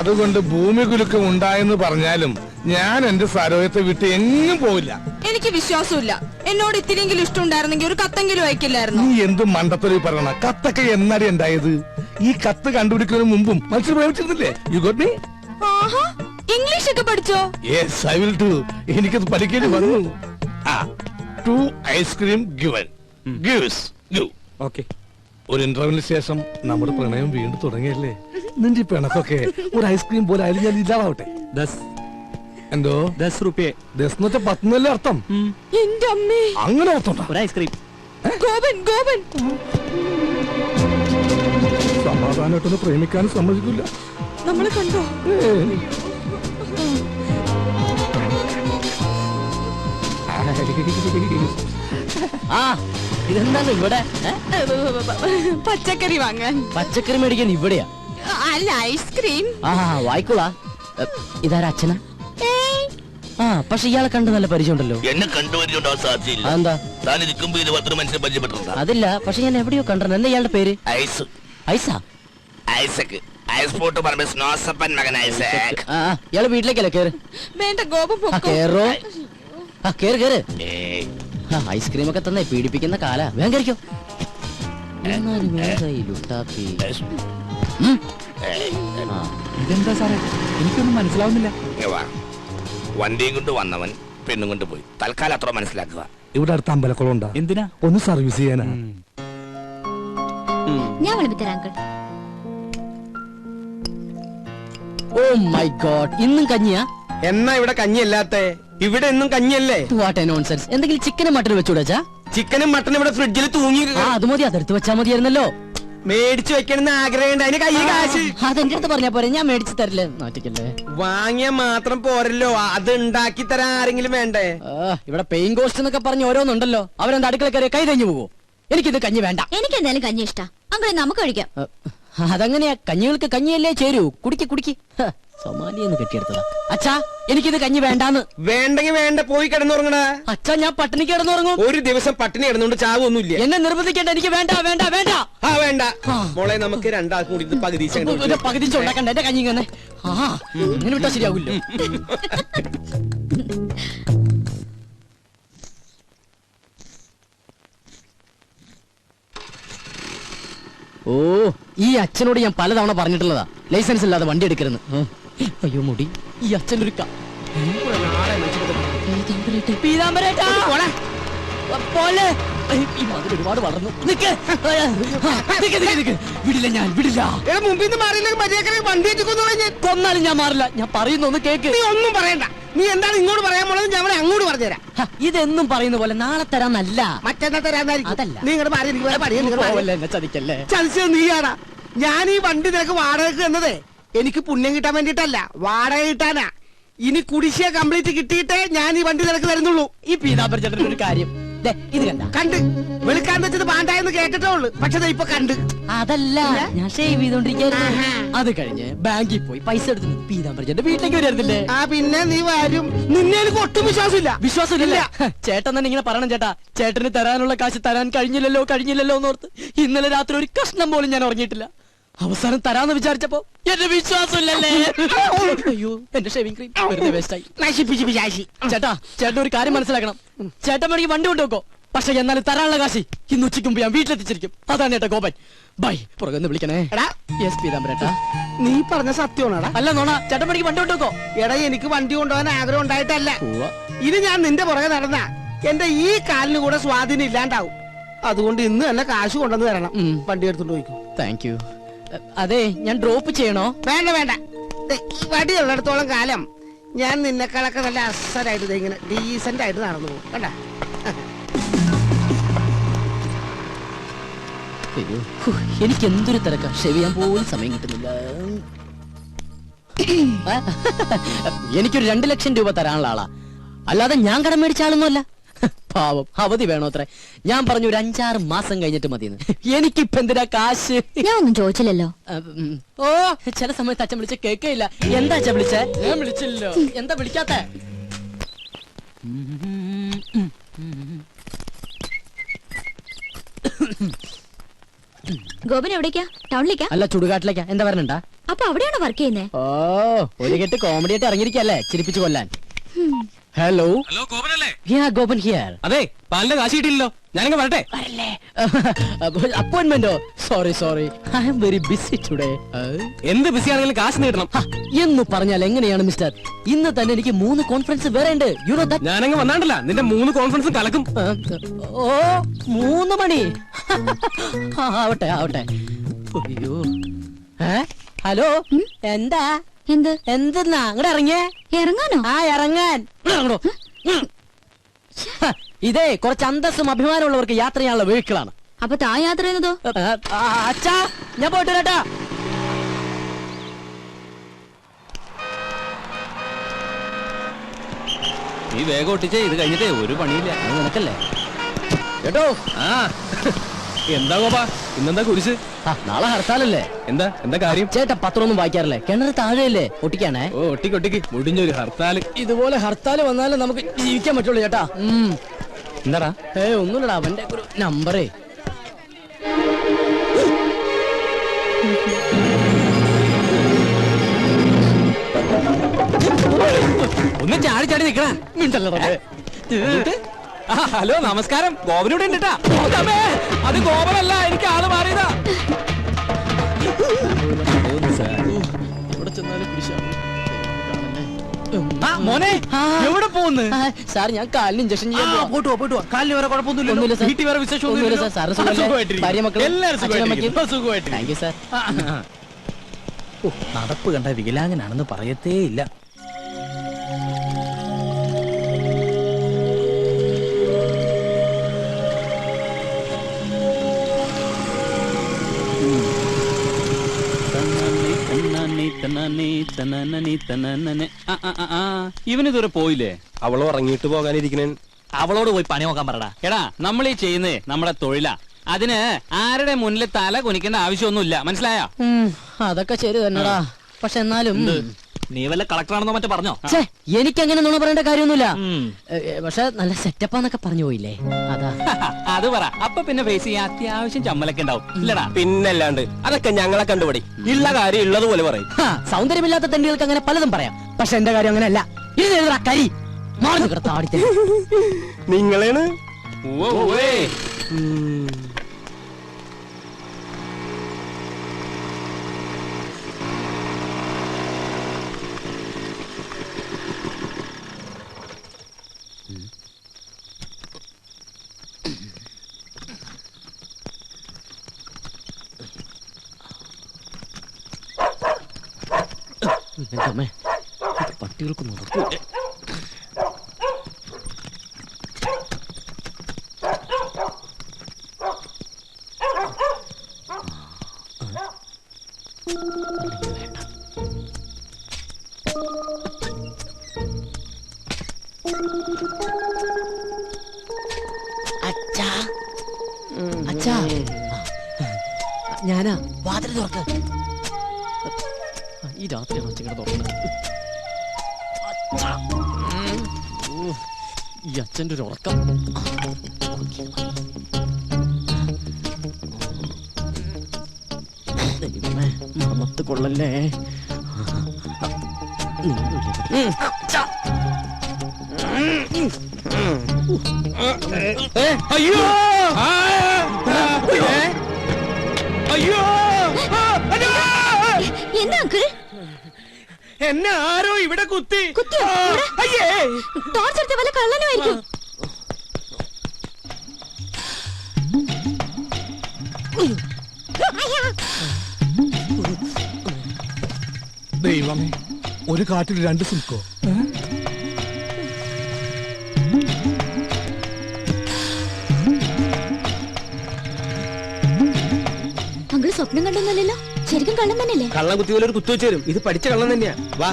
അതുകൊണ്ട് ഭൂമി കുലുക്കം ഉണ്ടായെന്ന് പറഞ്ഞാലും ഞാൻ എന്റെ സരോയത്തെ വിട്ട് എങ്ങും പോവില്ല. എനിക്ക് വിശ്വാസമില്ല. എന്നോട് ഇത്തിരിയെങ്കിലും ഇഷ്ടമുണ്ടായിരുന്നെങ്കിൽ ഒരു കത്തെങ്കിലും അയക്കില്ലായിരുന്നു. നീ എന്ത് മണ്ടത്തൊരു പറയണ? കത്തൊക്കെ എന്നാടി ഉണ്ടായത്? ഈ കത്ത് കണ്ടുപിടിക്കുന്നതിന് മുമ്പും മനുഷ്യർ പ്രേമിച്ചിരുന്നില്ലേ? You got me? ഇംഗ്ലീഷ് ഒക്കെ പഠിച്ചോ? Yes I will do. എനിക്കത് പഠിക്കേണ്ടി വന്നു. To ice cream given gives give. Okay. ഒരു ഇന്റർവ്യൂവിന് ശേഷം നമ്മുടെ പ്രണയം വീണ്ടും തുടങ്ങിയല്ലേ? നിന്റെ പിണക്കൊക്കെ ഒരു ഐസ്ക്രീം പോലെ ആയാലും ഞാൻ ഇല്ലാതാവട്ടെ. എന്തോ 10 രൂപ. 10 അർത്ഥം. എന്റെ അമ്മേ, അങ്ങനെ ഓർത്തോണ്ട. ഒരു ഐസ്ക്രീം. ഗോപൻ ഗോപൻ സമാധാനമായിട്ടൊന്ന് പ്രേമിക്കാൻ സമ്മതിക്കില്ല. നമ്മളെ കണ്ടോ? ഇതെന്താണ് ഇവിടെ? പച്ചക്കറി വാങ്ങാൻ. പച്ചക്കറി മേടിക്കാൻ ഇവിടെയാ? അല്ല, ഐസ്ക്രീം. വായിക്കോളാ. ഇതാരാ അച്ഛനാ? പക്ഷെ ഇയാളെ കണ്ട് നല്ല പരിചയമുണ്ടല്ലോ. എന്നെ കണ്ടുപരിചയമുണ്ടോ? സാധ്യയില്ല. എന്താ? താൻ ഇരിക്കുമ്പോ 20 മനുഷ്യനെ പരിചയപ്പെട്ടിട്ടുണ്ടോ? അതില്ല, പക്ഷെ ഞാൻ എവിടെയോ കണ്ടിരുന്നു. എന്താ ഇയാളുടെ പേര്? ഐസ്. ഐസാ? ഐസക്. ഐസ് പോട്ട് പറഞ്ഞ സ്നോസപ്പൻ മകൻ ഐസക്. ഇയാള് വീട്ടിലേക്കല്ലേ? കേറ്. വേണ്ട, ഗോപൻ പൊക്കോ. കേറോ. കേറ് കേറ്. ഐസ്ക്രീം ഒക്കെ തന്നെ പീഡിപ്പിക്കുന്ന കാല. വേഗം കഴിക്കോ. ഇതെന്താ സാറേ? എനിക്കൊന്നും മനസ്സിലാവുന്നില്ല. വണ്ടിയും കൊണ്ട് വന്നവൻ പെണ്ണും കൊണ്ട് പോയി. തൽക്കാലം അത്ര മനസ്സിലാക്കുക. ഇവിടെ അടുത്ത അമ്പലക്കുളം ഉണ്ടാ? എന്തിനാ? ഒന്ന് സർവീസ് ചെയ്യാനാ. ഞാൻ വിളിപ്പിത്തരാം അങ്കിൾ. ഓ മൈ ഗോഡ്, ഇന്നും കഞ്ഞിയാ? എന്നാ ഇവിടെ കഞ്ഞിയല്ലാത്ത? ഇവിടെ എന്നും കഞ്ഞിയല്ലേ? What A nonsense. എന്തെങ്കിലും ചിക്കനും മട്ടനും വെച്ചുകൂടാ? ചിക്കനും മട്ടനും ഇവിടെ ഫ്രിഡ്ജിൽ തൂങ്ങി. അത് മതി, അതെടുത്ത് വെച്ചാ മതിയായിരുന്നല്ലോ. മേടിച്ചു വെക്കണമെന്ന് ആഗ്രഹമുണ്ട്. അതിന് കയ്യിൽ കാശ്. അതെന്റെ അടുത്ത് പറഞ്ഞാ പോരെ, ഞാൻ മേടിച്ചു തരില്ലേ? നാട്ടിക്കല്ലേ. വാങ്ങിയ മാത്രം പോരല്ലോ, അത് ഉണ്ടാക്കി തരാൻ ആരെങ്കിലും വേണ്ടേ? ഇവിടെ പെയിൻ കോസ്റ്റ് എന്നൊക്കെ പറഞ്ഞ് ഓരോന്നുണ്ടല്ലോ. അവരെന്താ അടുക്കള കയറി കൈ തഞ്ഞു പോവോ? എനിക്കിത് കഞ്ഞി വേണ്ട. എനിക്ക് എന്തായാലും കഞ്ഞി ഇഷ്ടാ അങ്കിൾ, നമുക്ക് കഴിക്കാം. അതങ്ങനെയാ, കഞ്ഞികൾക്ക് കഞ്ഞിയല്ലേ ചേരൂ. കുടിക്ക് കുടിക്ക്. സൊമാലിയെന്ന് കെട്ടിയെടുത്തതാ. അച്ഛാ, എനിക്കിത് കഞ്ഞി വേണ്ടാന്ന്. വേണ്ടെങ്കിൽ വേണ്ട, പോയി കിടന്നുറങ്ങണ. അച്ഛാ, ഞാൻ പട്ടിണി കിടന്നുറങ്ങും. ഒരു ദിവസം പട്ടിണി കിടന്നുകൊണ്ട് ചാവൊന്നുമില്ല. എന്നെ നിർബന്ധിക്കേണ്ട. എനിക്ക് വേണ്ട വേണ്ട വേണ്ട. വേണ്ട മോളെ, നമുക്ക് രണ്ടാൾക്കും കൂടി പകുതി പകുതി ഉണ്ടാക്കണ്ട. എന്റെ കഞ്ഞി ഇങ്ങനെ ഇങ്ങനെ വിട്ടാ ശരിയാവില്ലോ. ഓ, ഈ അച്ഛനോട് ഞാൻ പലതവണ പറഞ്ഞിട്ടുള്ളതാ, ലൈസൻസ് ഇല്ലാതെ വണ്ടി എടുക്കരുന്ന്. അയ്യോ മുടി, ഈ അച്ഛനൊരു ഒരുപാട് വളർന്നു. വിടില്ല, ഞാൻ വിടില്ല. മുമ്പിൽ വണ്ടി കൊന്നാലും ഞാൻ മാറില്ല. ഞാൻ പറയുന്ന ഒന്ന് കേക്ക്. നീ ഒന്നും പറയണ്ട. നീ എന്താണ് ഇങ്ങോട്ട് പറയാൻ പോണത്? ഞാൻ അങ്ങോട്ട് പറഞ്ഞുതരാം. ഇതെന്നും പറയുന്ന പോലെ നാളെ തരാന്നല്ല, മറ്റന്നാ തരാന്നായിരിക്കും. അതല്ല. നീ ഇങ്ങോട്ട് മാറി. ചതിക്കല്ലേ. ചതിച്ചത് നീയാടാ. ഞാൻ ഈ വണ്ടി നിനക്ക് വാടകയ്ക്ക് എന്നതേ എനിക്ക് പുണ്യം കിട്ടാൻ വേണ്ടിട്ടല്ല, വാടക കിട്ടാനാ. ഇനി കുടിശ്ശിക കംപ്ലീറ്റ് കിട്ടിയിട്ടേ ഞാൻ ഈ വണ്ടി നിനക്ക് തരുന്നുള്ളൂ. ഈ പീതാംബരചേട്ടൻ ഒരു കാര്യം ഇത് കണ്ട് വെളുക്കാൻ വെച്ചത് പാണ്ടായെന്ന് കേട്ടിട്ടേ ഉള്ളു. പക്ഷെ ഇപ്പൊ കണ്ട്. അതല്ല, ഞാൻ ഷേവ് ചെയ്തോണ്ടിരിക്കുന്നു. അത് കഴിഞ്ഞ് ബാങ്കിൽ പോയി പൈസ എടുത്തു പീതാംബരചേട്ടന്റെ വീട്ടിലേക്ക് വരുന്നില്ലേ? പിന്നെ നീ വരും. നിന്നെ എനിക്ക് ഒട്ടും വിശ്വാസമില്ല. വിശ്വാസമില്ല. ചേട്ടൻ തന്നെ ഇങ്ങനെ പറയണം ചേട്ടാ. ചേട്ടന് തരാനുള്ള കാശ് തരാൻ കഴിഞ്ഞില്ലല്ലോ എന്നോർത്ത് ഇന്നലെ രാത്രി ഒരു കഷ്ണം പോലും ഞാൻ ഉറങ്ങിയിട്ടില്ല. അവസാനം തരാന്ന് വിചാരിച്ചപ്പോ എന്റെ വിശ്വാസമില്ലല്ലേ. അയ്യോ, എന്റെ ഷേവിംഗ് ക്രീം വെറുതെ വേസ്റ്റായി. ചേട്ടാ, ചേട്ടൻ ഒരു കാര്യം മനസ്സിലാക്കണം. ചേട്ടൻ വേണമെങ്കിൽ വണ്ടി കൊണ്ടുവെക്കോ, പക്ഷെ എന്നാലും തരാനുള്ള കാശി ഇന്ന് ഉച്ചയ്ക്ക് മുമ്പ് ഞാൻ വീട്ടിലെത്തിച്ചിരിക്കും. അതാണ് ഏട്ടാ ഗോപൻ. ബൈ. പുറകെ വിളിക്കണേ. പീതാംബരേട്ടാ, നീ പറഞ്ഞ സത്യമാണോടാ? അല്ല നോണ. ചേട്ടൻ വേണമെങ്കിൽ വണ്ടി കൊണ്ടുവെക്കോ. എടാ, എനിക്ക് വണ്ടി കൊണ്ടുപോകാൻ ആഗ്രഹം ഉണ്ടായിട്ടല്ല. ഇനി ഞാൻ നിന്റെ പുറകെ നടന്ന എന്റെ ഈ കാലിന് കൂടെ സ്വാധീനം ഇല്ലാണ്ടാവും. അതുകൊണ്ട് ഇന്ന് തന്നെ കാശ് കൊണ്ടുവന്ന് തരണം. വണ്ടി എടുത്തോണ്ട് പോയിക്കോ. Thank you. അതെ, ഞാൻ ഡ്രോപ്പ് ചെയ്യണോ? വേണ്ട വേണ്ട. ഈ വടി ഉള്ളിടത്തോളം കാലം ഞാൻ നിന്നെക്കാളൊക്കെ നല്ല അസലായിട്ട് ഇങ്ങനെ ഡീസന്റ് ആയിട്ട് നടന്നു പോകും. കണ്ട, എനിക്ക് എന്തൊരു തിരക്കാ. ഷേവ് ചെയ്യാൻ പോലും സമയം കിട്ടുന്നില്ല. എനിക്കൊരു 2 ലക്ഷം രൂപ തരാനുള്ള ആളാ, അല്ലാതെ ഞാൻ കടം മേടിച്ച ആളൊന്നുമല്ല. പാവം, അവധി വേണോ അത്ര? ഞാൻ പറഞ്ഞു ഒരു 5-6 മാസം കഴിഞ്ഞിട്ട് മതിയെന്ന്. എനിക്കിപ്പ എന്തിനാ കാശ്? ഞാൻ ഒന്നും ചോദിച്ചില്ലല്ലോ. ഓ, ചില സമയത്ത് അച്ഛൻ വിളിച്ച കേൾക്കയില്ല. എന്താ അച്ഛൻ വിളിച്ചേ? ഞാൻ വിളിച്ചില്ലല്ലോ. എന്താ വിളിക്കാത്ത? ഗോപൻ എവിടേക്കാ? ടൗണിലേക്കാ? അല്ല, ചുടുകാട്ടിലേക്കാ. എന്താ പറഞ്ഞാ? അപ്പൊ അവിടെയാണോ വർക്ക് ചെയ്യുന്നേ? ഓ ഒരു കെട്ട് കോമഡി ആയിട്ട് ഇറങ്ങിയിരിക്കല്ലേ ചിരിപ്പിച്ചു കൊല്ലാൻ. ഹലോ ഹലോ ഗോപനല്ലേ? ഗോപൻ ഹിയർ. അതെ, പാലിന്റെ കാശ് കിട്ടിയില്ലല്ലോ. ഞാനങ്ങ് വരട്ടെ. അപ്പോയിന്റ്മെന്റോ? Sorry I am very busy today. എന്ത് ബിസി ആണെങ്കിലും കാശ് നീട്ടണം. എന്ന് പറഞ്ഞാൽ എങ്ങനെയാണ് മിസ്റ്റർ? ഇന്ന് തന്നെ എനിക്ക് 3 കോൺഫറൻസ് വേറെ ഉണ്ട്. You know that. ഞാനങ്ങ് വന്നാണ്ടല്ല, നിന്റെ 3 കോൺഫറൻസും കലക്കും. ഓ 3 മണി. ആവട്ടെ. അയ്യോ. ഹലോ എന്താ? എന്തെന്നാ അങ്ങോട്ട് ഇറങ്ങിയേ? ഇറങ്ങാനോ? ഇറങ്ങാൻ. ഇതേ കുറച്ച് അന്തസ്സും അഭിമാനമുള്ളവർക്ക് യാത്ര ചെയ്യാനുള്ള വെഹിക്കിളാണ്. അപ്പൊ താ യാത്ര ചെയ്യുന്നതോ? അച്ഛാ ഞാൻ പോയിട്ട് വരാട്ടാ. നീ വേഗം ഒട്ടിച്ചേ, ഇത് കഴിഞ്ഞിട്ടേ ഒരു പണിയില്ല. അത് നിനക്കല്ലേ കേട്ടോ? എന്താ ഗോപാ, ഇന്നെന്താ കുരിശ്? നാളെ ഹർത്താലല്ലേ? എന്താ കാര്യം? ചേട്ടാ പത്രമൊന്നും വായിക്കാറില്ലേ? കിണറ് താഴെയല്ലേ? ഒട്ടിക്കാണേ. ഓ ഒട്ടിക്ക് മുടിഞ്ഞൊരു ഹർത്താല്. ഇതുപോലെ ഹർത്താല് വന്നാലേ നമുക്ക് ജീവിക്കാൻ പറ്റുള്ളൂ ചേട്ടാ. എന്താടാ? ഒന്നുമില്ലടാ, അവന്റെ ഒരു നമ്പറേ. ഒന്ന് ചാടി നിക്കണ. ഹലോ നമസ്കാരം, ഗോപനൂടെ ഉണ്ടിട്ടാ. അത് ഗോപനല്ല, എനിക്ക് ആള് മാറിയതാ. എവിടെ ചെന്നാലും മോനെ എവിടെ പോകുന്നു? സാർ ഞാൻ കാലിന് ഇഞ്ചക്ഷൻ ചെയ്യാൻ പോവാ. പോയിട്ട് വാ. കാലിന് വേറെ ഒന്നുമില്ല സാർ. വീട്ടിൽ വേറെ ഒന്നുമില്ല സാർ. സാറ് സുഖമല്ലേ? ഭാര്യ മക്കളും സുഖമായിട്ട്. Thank you sir. നടപ്പ് കണ്ട വികലാംഗനാണെന്ന് പറയത്തേ ഇല്ല. ഇവനിതുവരെ പോയില്ലേ? അവള് ഉറങ്ങിയിട്ട് പോകാനിരിക്കണേ. അവളോട് പോയി പണി നോക്കാൻ പറടാ. എടാ നമ്മൾ ഈ ചെയ്യുന്നേ നമ്മുടെ തൊഴിലാ. അതിന് ആരുടെ മുന്നിൽ തല കുനിക്കേണ്ട ആവശ്യമൊന്നുമില്ല, മനസ്സിലായോ? അതൊക്കെ ശരി തന്നെടാ. പക്ഷെ എന്നാലും നീ വല്ല കളക്ടറാണെന്നോ മറ്റോ പറഞ്ഞോ? എനിക്കങ്ങനെ നുണ പറയേണ്ട കാര്യമൊന്നുമില്ല. പക്ഷെ നല്ല സെറ്റപ്പാന്നൊക്കെ പറഞ്ഞു പോയില്ലേ, അതാ. അത് പറ. അപ്പൊ പിന്നെ ഫേസ് ചെയ്യാൻ അത്യാവശ്യം ചമ്മലൊക്കെ ഉണ്ടാവും ഇല്ലടാ? പിന്നല്ലാണ്ട് അതൊക്കെ ഞങ്ങളെ കണ്ടുപിടി. ഉള്ള കാര്യം ഉള്ളതുപോലെ പറയും. സൗന്ദര്യമില്ലാത്ത തെണ്ടികൾക്ക് അങ്ങനെ പലതും പറയാം. പക്ഷെ എന്റെ കാര്യം അങ്ങനെയല്ല. ഇത് എഴുതാ കരി നിങ്ങളാണ്. പട്ടികൾക്ക് നടക്കൂ. അച്ഛാ ഞാനാ. വാതിൽ തുറക്ക്. ഈ രാത്രിയാണ് അച്ഛൻ തുറക്കുന്നത്. ഈ അച്ഛൻ്റെ ഒരു ഉറക്കം. മറന്നത്ത് കൊള്ളല്ലേ. അയ്യോ അയ്യോ എന്താ അങ്കിൾ? എന്നെ ആരോ ഇവിടെ കുത്തി. അയ്യേ, ടോർച്ചെടുത്ത വല്ല കള്ളനുമായിരിക്കും. ദൈവമേ, ഒരു കാട്ടിൽ 2 സിൽക്കോ? അങ്കിൾ സ്വപ്നം കണ്ടൊന്നുമല്ലല്ലോ, ശരിക്കും കള്ളം തന്നെയല്ലേ? കള്ളം കുത്തി പോലെ ഒരു കുത്തു വെച്ച് തരും. ഇത് പഠിച്ച കള്ളം തന്നെയാ. വാ.